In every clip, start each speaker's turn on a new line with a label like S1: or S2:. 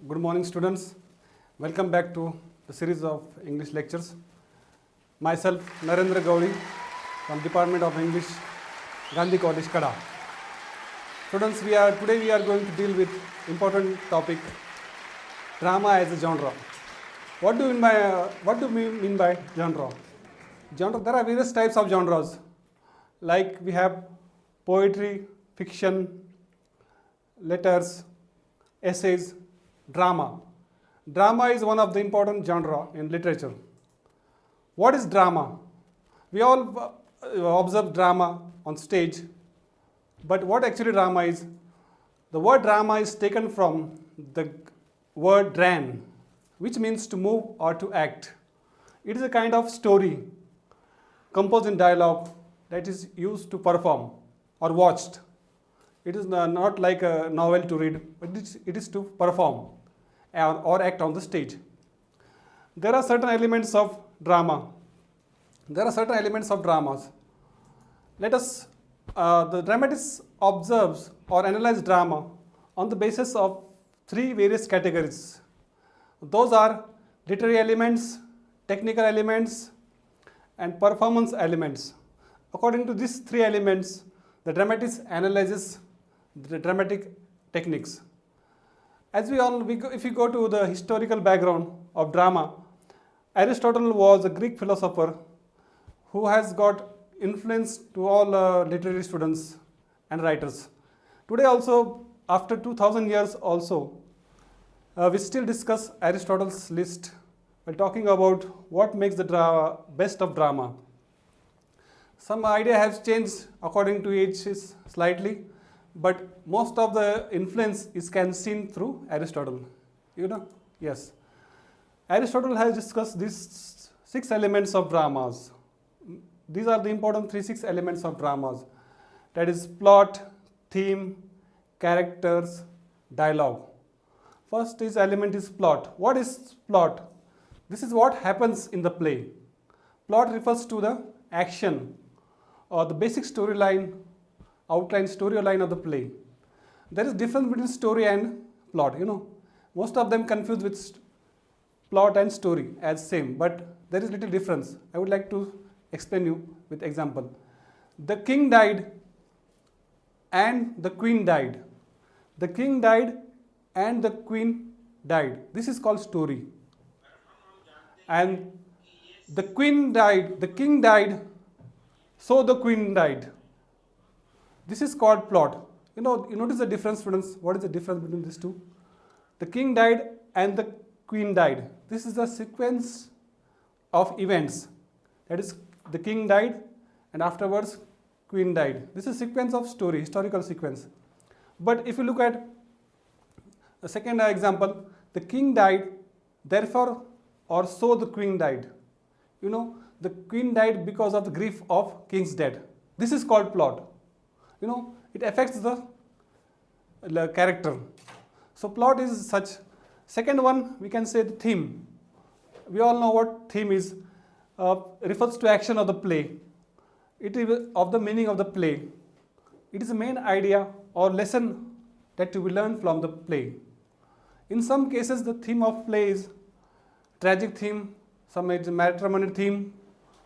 S1: Good morning, students. Welcome back to the series of English lectures. Myself, Narendra Gawali from Department of English, Gandhi College, Kada. Students, today we are going to deal with important topic, drama as a genre. What do we mean by genre? Genre, there are various types of genres. Like we have poetry, fiction, letters, essays, drama. Drama is one of the important genre in literature. What is drama? We all observe drama on stage, but what actually drama is? The word drama is taken from the word dran, which means to move or to act. It is a kind of story composed in dialogue that is used to perform or watched. It is not like a novel to read, but it is to perform or act on the stage. There are certain elements of drama. There are certain elements of dramas. The dramatist observes or analyzes drama on the basis of three various categories. Those are literary elements, technical elements, and performance elements. According to these three elements, the dramatist analyzes the dramatic techniques. As if we go to the historical background of drama, Aristotle was a Greek philosopher who has got influence to all literary students and writers. Today also, after 2000 years also, we still discuss Aristotles List while talking about what makes the best of drama. Some idea has changed according to ages slightly, but most of the influence is seen through Aristotle. Yes. Aristotle has discussed these 6 elements of dramas. These are the important 6 elements of dramas. That is plot, theme, characters, dialogue. First element is plot. What is plot? This is what happens in the play. Plot refers to the action or the basic storyline, outline storyline of the play. There is difference between story and plot. Most of them confuse with plot and story as same, but there is little difference. I would like to explain you with example. The king died and the queen died. The king died and the queen died. This is called story. And the queen died, the king died, so the queen died. This is called plot. You notice the difference, students. What is the difference between these two? The king died and the queen died. This is the sequence of events. That is, the king died and afterwards queen died. This is sequence of story, historical sequence. But if you look at the second example, the king died, therefore, or so the queen died. The queen died because of the grief of king's death. This is called plot. It affects the character. So plot is such. Second one, we can say the theme. We all know what theme is. Refers to action of the play. It is of the meaning of the play. It is the main idea or lesson that we learn from the play. In some cases, the theme of play is tragic theme, some it is matrimony theme,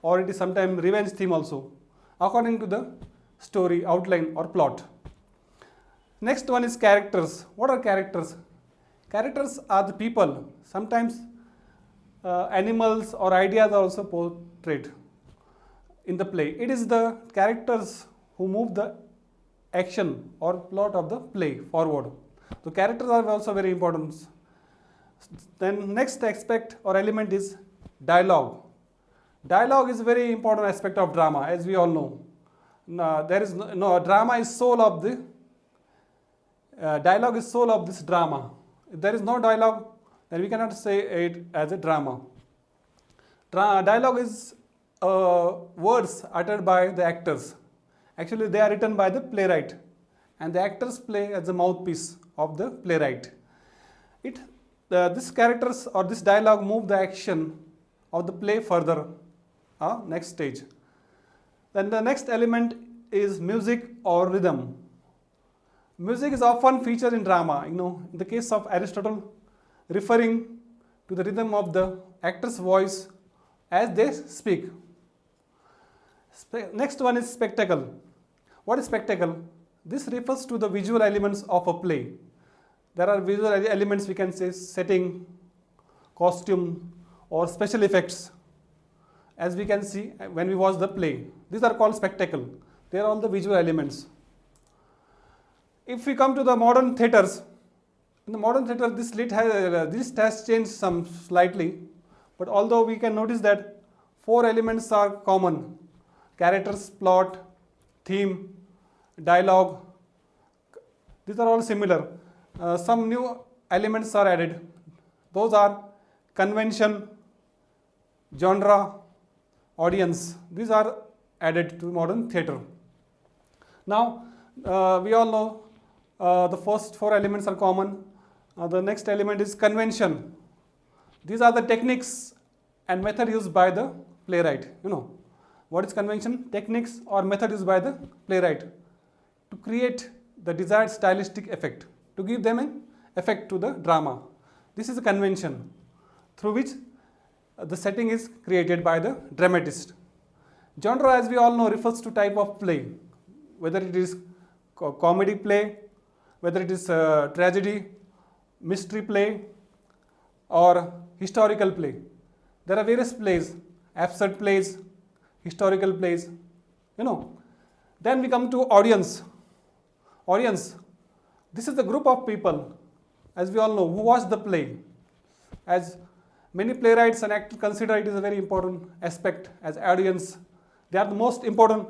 S1: or it is sometimes revenge theme also, according to the story, outline or plot. Next one is characters. What are characters? Characters are the people. Sometimes animals or ideas are also portrayed in the play. It is the characters who move the action or plot of the play forward. So characters are also very important. Then next aspect or element is dialogue. Dialogue is a very important aspect of drama, as we all know. Drama is soul of the dialogue is soul of this drama. If there is no dialogue, then we cannot say it as a drama. Dialogue is words uttered by the actors. Actually, they are written by the playwright, and the actors play as a mouthpiece of the playwright. This characters or this dialogue move the action of the play further, next stage. Then the next element is music or rhythm. Music is often featured in drama. In the case of Aristotle, referring to the rhythm of the actor's voice as they speak. Next one is spectacle. What is spectacle? This refers to the visual elements of a play. There are visual elements, we can say setting, costume, or special effects, as we can see when we watch the play. These are called spectacle. They are all the visual elements. If we come to the modern theatres, in the modern theatre this list has changed some slightly, but although we can notice that 4 elements are common: characters, plot, theme, dialogue. These are all similar. Some new elements are added. Those are convention, genre, audience. These are added to modern theatre. Now, we all know the first 4 elements are common. The next element is convention. These are the techniques and method used by the playwright. What is convention? Techniques or method used by the playwright to create the desired stylistic effect, to give them an effect to the drama. This is a convention through which the setting is created by the dramatist. Genre, as we all know, refers to type of play, whether it is comedy play, whether it is tragedy, mystery play, or historical play. There are various plays, absurd plays, historical plays. Then we come to audience. Audience, this is the group of people, as we all know, who watch the play. As many playwrights and actors consider it is a very important aspect as audience. They are the most important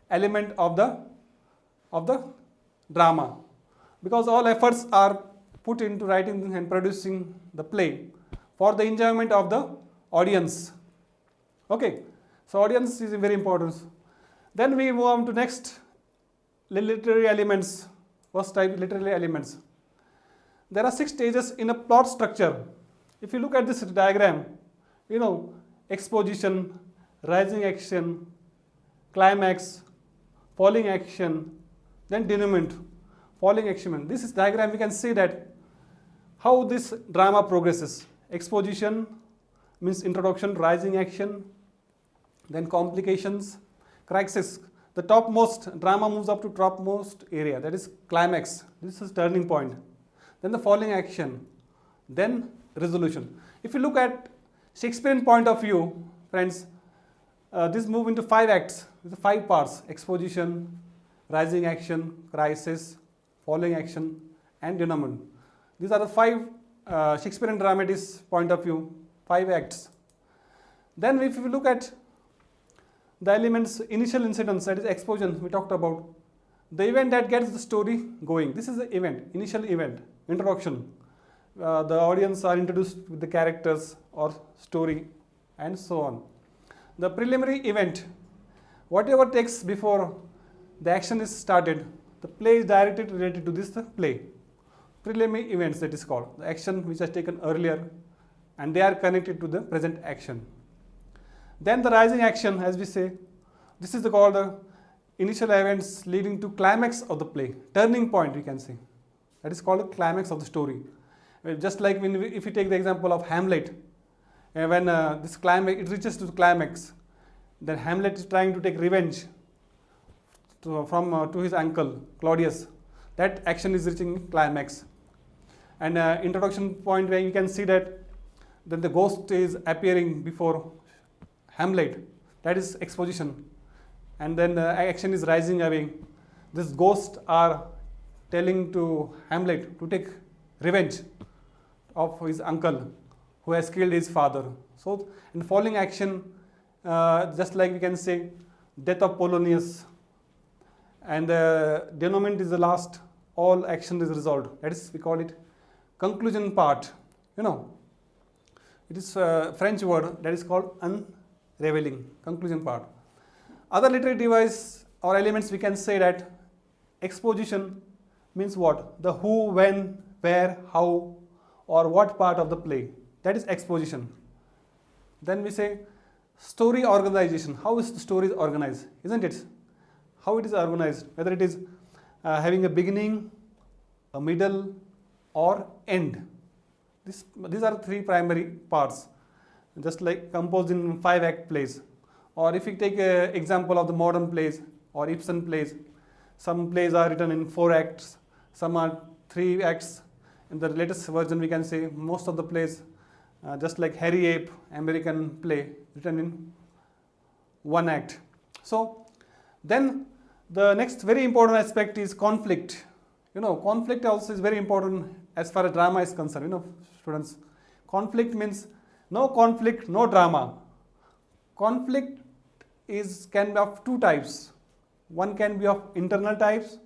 S1: element of the drama, because all efforts are put into writing and producing the play for the enjoyment of the audience. Okay, so audience is very important. Then we move on to next, literary elements. First type, literary elements. There are 6 stages in a plot structure. If you look at this diagram, exposition, rising action, climax, falling action, then denouement, falling action. This is diagram, we can see that how this drama progresses. Exposition means introduction, rising action, then complications, crisis. The topmost drama moves up to topmost area, that is climax. This is turning point. Then the falling action, then resolution. If you look at Shakespearean point of view, friends, this move into 5 acts, with 5 parts: exposition, rising action, crisis, falling action, and denouement. These are the 5 Shakespearean dramatist point of view, 5 acts. Then if you look at the elements, initial incidents, that is exposition, we talked about. The event that gets the story going. This is the event, initial event, introduction. The audience are introduced with the characters or story and so on. The preliminary event, whatever takes before the action is started, the play is directly related to this play. Preliminary events, that is called. The action which has taken earlier and they are connected to the present action. Then the rising action, as we say, this is called the initial events leading to climax of the play. Turning point, we can say. That is called the climax of the story. Just like if you take the example of Hamlet, when this climax, it reaches to the climax, then Hamlet is trying to take revenge to his uncle Claudius. That action is reaching climax. And introduction point where you can see that then the ghost is appearing before Hamlet. That is exposition. And then the action is rising away. These ghosts are telling to Hamlet to take revenge of his uncle who has killed his father. So, in falling action, just like we can say, death of Polonius, and the denouement is the last, all action is resolved. That is, we call it conclusion part. It is a French word that is called unraveling, conclusion part. Other literary device or elements, we can say that exposition means what? The who, when, where, how, or what part of the play. That is exposition. Then we say story organization. How is the story organized? Isn't it? How it is organized? Whether it is having a beginning, a middle, or end. These are three primary parts, just like composed in 5-act plays. Or if you take an example of the modern plays or Ibsen plays, some plays are written in 4 acts, some are 3 acts. In the latest version, we can say most of the plays, just like Harry Ape, American play, written in 1 act. So then the next very important aspect is conflict. Conflict also is very important as far as drama is concerned. Students, conflict means no conflict, no drama. Conflict can be of 2 types. One can be of internal types,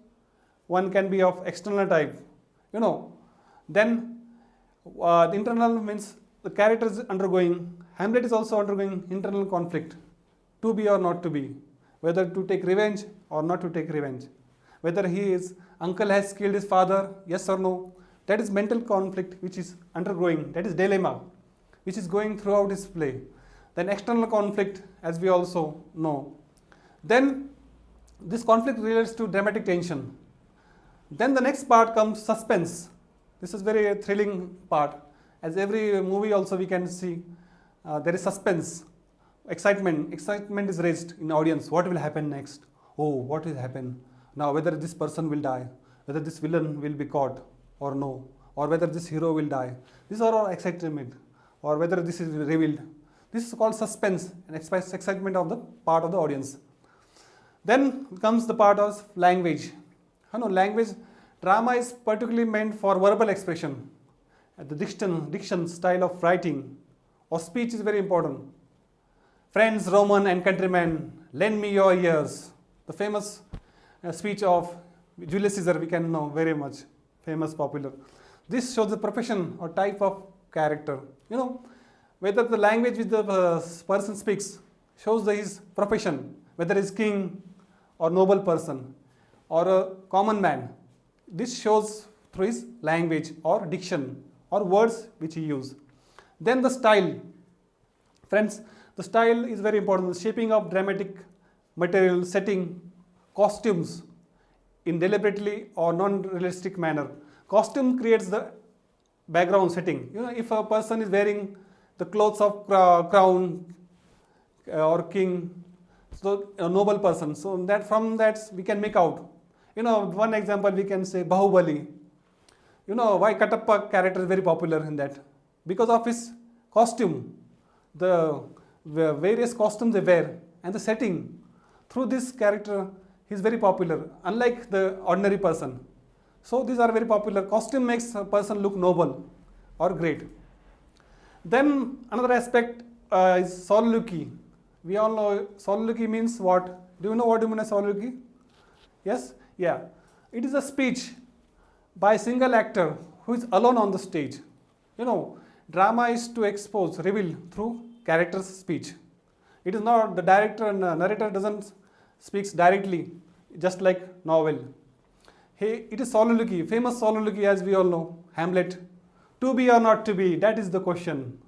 S1: one can be of external type. Then the internal means the character is undergoing, Hamlet is also undergoing internal conflict, to be or not to be, whether to take revenge or not to take revenge, whether his uncle has killed his father, yes or no. That is mental conflict which is undergoing, that is dilemma, which is going throughout his play. Then external conflict, as we also know. Then this conflict relates to dramatic tension. Then the next part comes suspense. This is very thrilling part. As every movie also we can see, there is suspense, excitement. Excitement is raised in audience. What will happen next? Oh, what will happen? Now whether this person will die, whether this villain will be caught or no, or whether this hero will die. These are all excitement, or whether this is revealed. This is called suspense and excitement of the part of the audience. Then comes the part of language. Language, drama is particularly meant for verbal expression. The diction style of writing or speech is very important. Friends, Roman and countrymen, lend me your ears. The famous speech of Julius Caesar, we can know very much, famous, popular. This shows the profession or type of character. Whether the language which the person speaks shows his profession, whether he is king or noble person or a common man. This shows through his language or diction or words which he uses. Then the style. Friends, the style is very important. The shaping of dramatic material, setting, costumes in deliberately or non-realistic manner. Costume creates the background setting. If a person is wearing the clothes of crown or king, so a noble person, so that from that we can make out. One example we can say Bahubali. Why Katappa character is very popular in that? Because of his costume, the various costumes they wear and the setting. Through this character, he is very popular, unlike the ordinary person. So these are very popular. Costume makes a person look noble or great. Then another aspect is soliloquy. We all know soliloquy means what? Do you know what you mean by soliloquy? Yes? Yeah. It is a speech by a single actor who is alone on the stage. Drama is to expose, reveal through character's speech. It is not the director and narrator doesn't speaks directly, just like novel. It is soliloquy, famous soliloquy as we all know, Hamlet. To be or not to be, that is the question.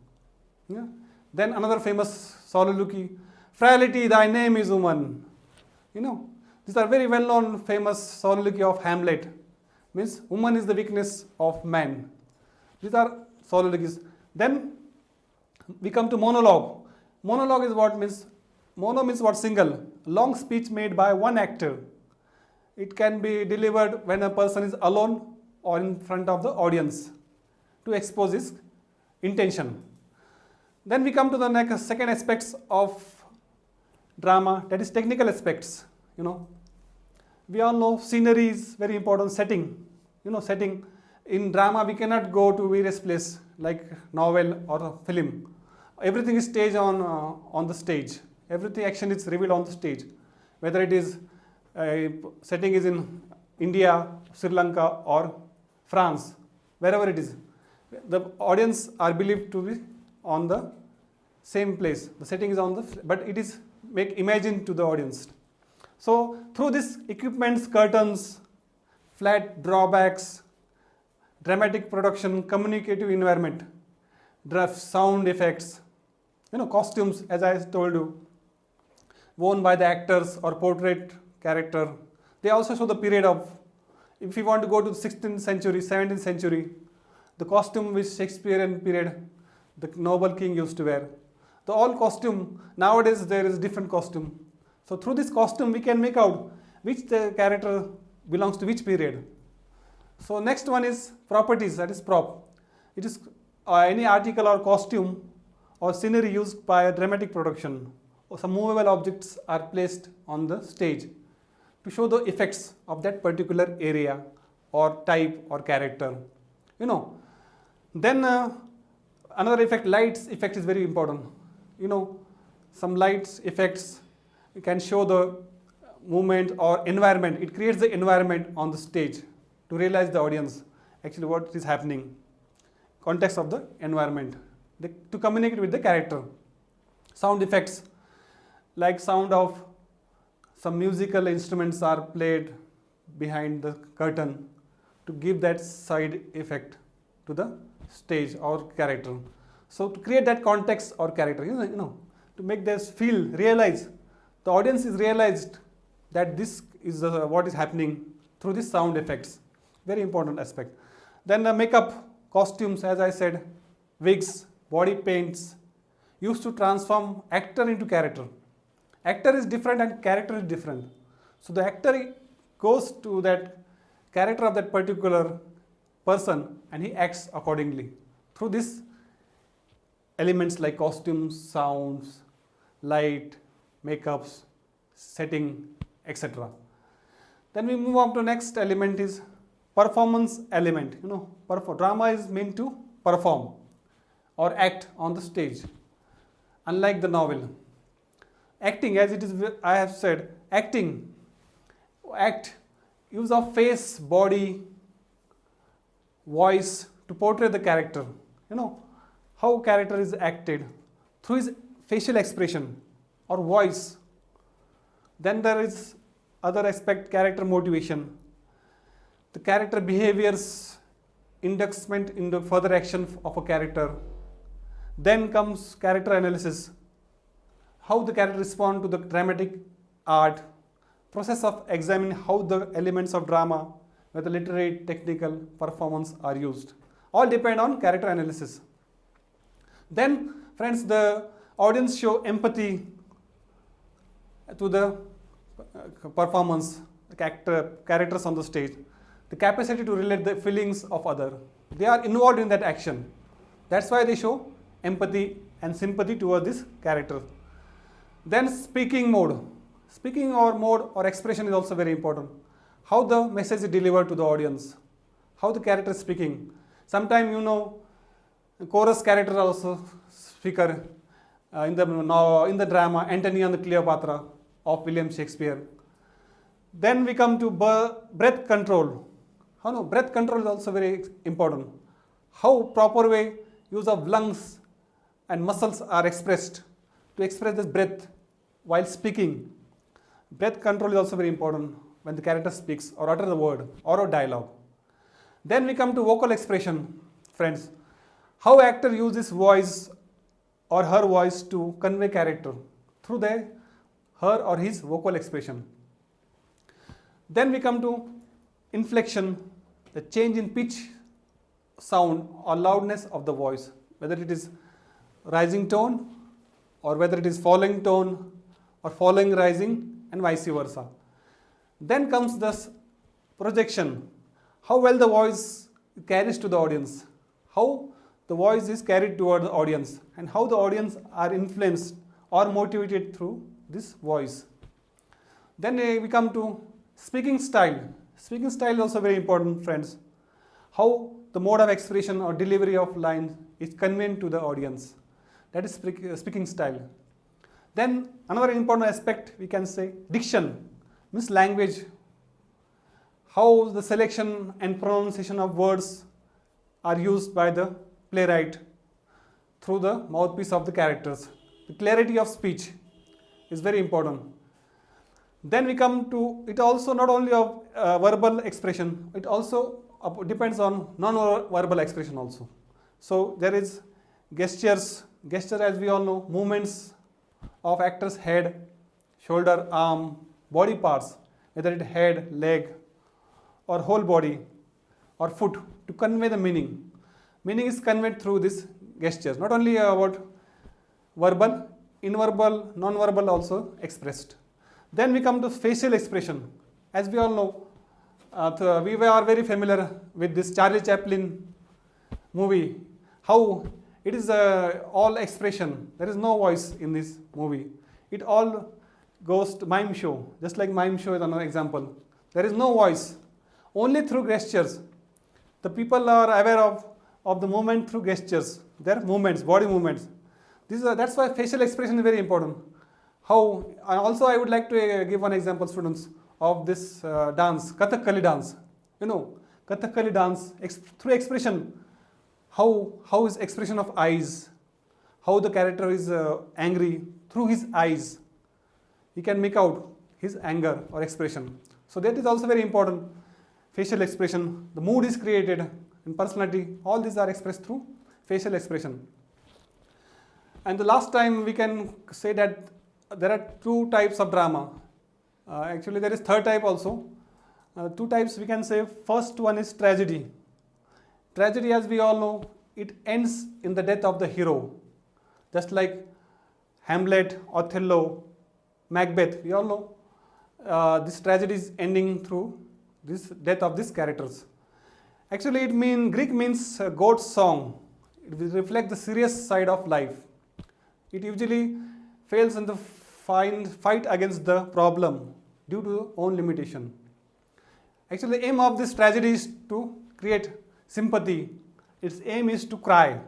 S1: Yeah? Then another famous soliloquy, frailty, thy name is woman. These are very well known famous soliloquy of Hamlet. Means woman is the weakness of man. These are soliloquies. Then we come to monologue. Monologue is what means? Mono means what? Single. Long speech made by one actor. It can be delivered when a person is alone or in front of the audience to expose his intention. Then we come to the second aspects of drama, that is technical aspects. We all know scenery is very important, setting. Setting. In drama we cannot go to various places like novel or film. Everything is staged on the stage. Everything action is revealed on the stage. Whether it is setting is in India, Sri Lanka or France, wherever it is. The audience are believed to be on the same place. The setting is on but it is imagined to the audience. So through this equipments, curtains, flat drawbacks, dramatic production, communicative environment, sound effects, costumes, as I told you, worn by the actors or portrait character. They also show the period of, if you want to go to the 16th century, 17th century, the costume which Shakespearean period, the noble king used to wear. The all costume, nowadays there is different costume. So through this costume we can make out which the character belongs to which period. So next one is properties, that is prop. It is any article or costume or scenery used by a dramatic production, or some movable objects are placed on the stage to show the effects of that particular area or type or character. Then another effect, lights effect is very important. Some lights effects can show the movement or environment. It creates the environment on the stage to realize the audience actually what is happening, context of the environment, to communicate with the character. Sound effects, like sound of some musical instruments are played behind the curtain to give that side effect to the stage or character. So to create that context or character, to make this feel, realize, the audience is realized that this is what is happening through these sound effects. Very important aspect. Then the makeup, costumes, as I said, wigs, body paints, used to transform actor into character. Actor is different and character is different. So the actor goes to that character of that particular person and he acts accordingly through these elements like costumes, sounds, light, makeups, setting, etc. Then we move on to next element is performance element. Drama is meant to perform or act on the stage, unlike the novel. Acting, as it is, I have said, act, use of face, body, voice to portray the character. How character is acted through his facial expression or voice. Then there is other aspect, character motivation. The character behaviors, inducement in the further action of a character. Then comes character analysis. How the character respond to the dramatic art. Process of examining how the elements of drama, whether literary, technical, performance are used. All depend on character analysis. Then, friends, the audience show empathy to the performance, the characters on the stage, the capacity to relate the feelings of other. They are involved in that action. That's why they show empathy and sympathy toward this character. Then speaking mode. Speaking or mode or expression is also very important. How the message is delivered to the audience. How the character is speaking. Sometimes chorus character also speaker in the drama Antony and the Cleopatra of William Shakespeare. Then we come to breath control. Breath control is also very important. How proper way use of lungs and muscles are expressed to express this breath while speaking. Breath control is also very important when the character speaks or utters a word or a dialogue. Then we come to vocal expression, friends. How actor uses voice or her voice to convey character through her or his vocal expression. Then we come to inflection, the change in pitch, sound or loudness of the voice, whether it is rising tone or whether it is falling tone or falling rising and vice versa. Then comes this projection, how well the voice carries to the audience, how the voice is carried toward the audience and how the audience are influenced or motivated through this voice. Then we come to speaking style. Speaking style is also very important, friends. How the mode of expression or delivery of lines is conveyed to the audience. That is speaking style. Then another important aspect we can say diction, means language. How the selection and pronunciation of words are used by the playwright through the mouthpiece of the characters. The clarity of speech is very important. Then we come to, it also not only of verbal expression, it also depends on non-verbal expression also. So there is gestures, gesture as we all know, movements of actor's head, shoulder, arm, body parts, whether it head, leg or whole body or foot to convey the meaning. Meaning is conveyed through these gestures. Not only about verbal, inverbal, non-verbal also expressed. Then we come to facial expression. As we all know, we are very familiar with this Charlie Chaplin movie. How it is all expression. There is no voice in this movie. It all goes to mime show. Just like mime show is another example. There is no voice. Only through gestures. The people are aware of the movement through gestures. Their movements, body movements. That's why facial expression is very important. How, and also I would like to give one example, students, of this dance, Kathakali dance. You know, Kathakali dance, through expression, how is expression of eyes, how the character is angry, through his eyes, he can make out his anger or expression. So that is also very important. Facial expression, the mood is created, and personality, all these are expressed through facial expression. And the last time we can say that there are two types of drama. Actually there is third type also. Two types we can say. First one is tragedy. Tragedy, as we all know, it ends in the death of the hero. Just like Hamlet, Othello, Macbeth, we all know this tragedy is ending through this death of these characters. Actually Greek means God's song. It will reflect the serious side of life. It usually fails in the fight against the problem due to own limitation. Actually the aim of this tragedy is to create sympathy. Its aim is to cry.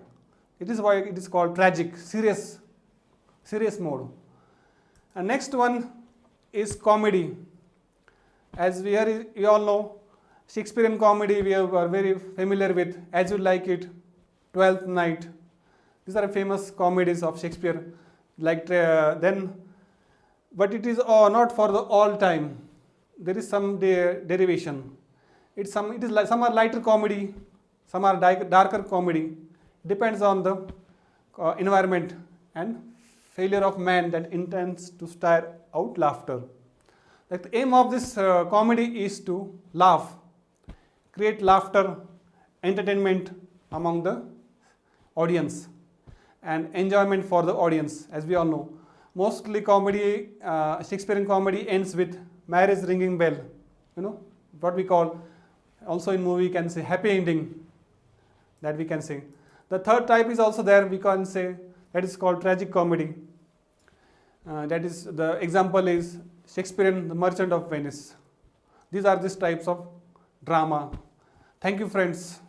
S1: It is why it is called tragic, serious mode. And next one is comedy. As we all know, Shakespearean comedy we are very familiar with, As You Like It, Twelfth Night. These are famous comedies of Shakespeare. But it is not for the all time. There is some derivation. Some are lighter comedy, some are darker comedy. Depends on the environment and failure of man that intends to stir out laughter. Like the aim of this comedy is to laugh, create laughter, entertainment among the audience, and enjoyment for the audience. As we all know, mostly comedy, Shakespearean comedy ends with marriage ringing bell. You know what we call, also in movie can say happy ending, that we can say. The third type is also there, we can say, that is called tragic comedy. That is, the example is Shakespearean The Merchant of Venice. These are these types of drama. Thank you, friends.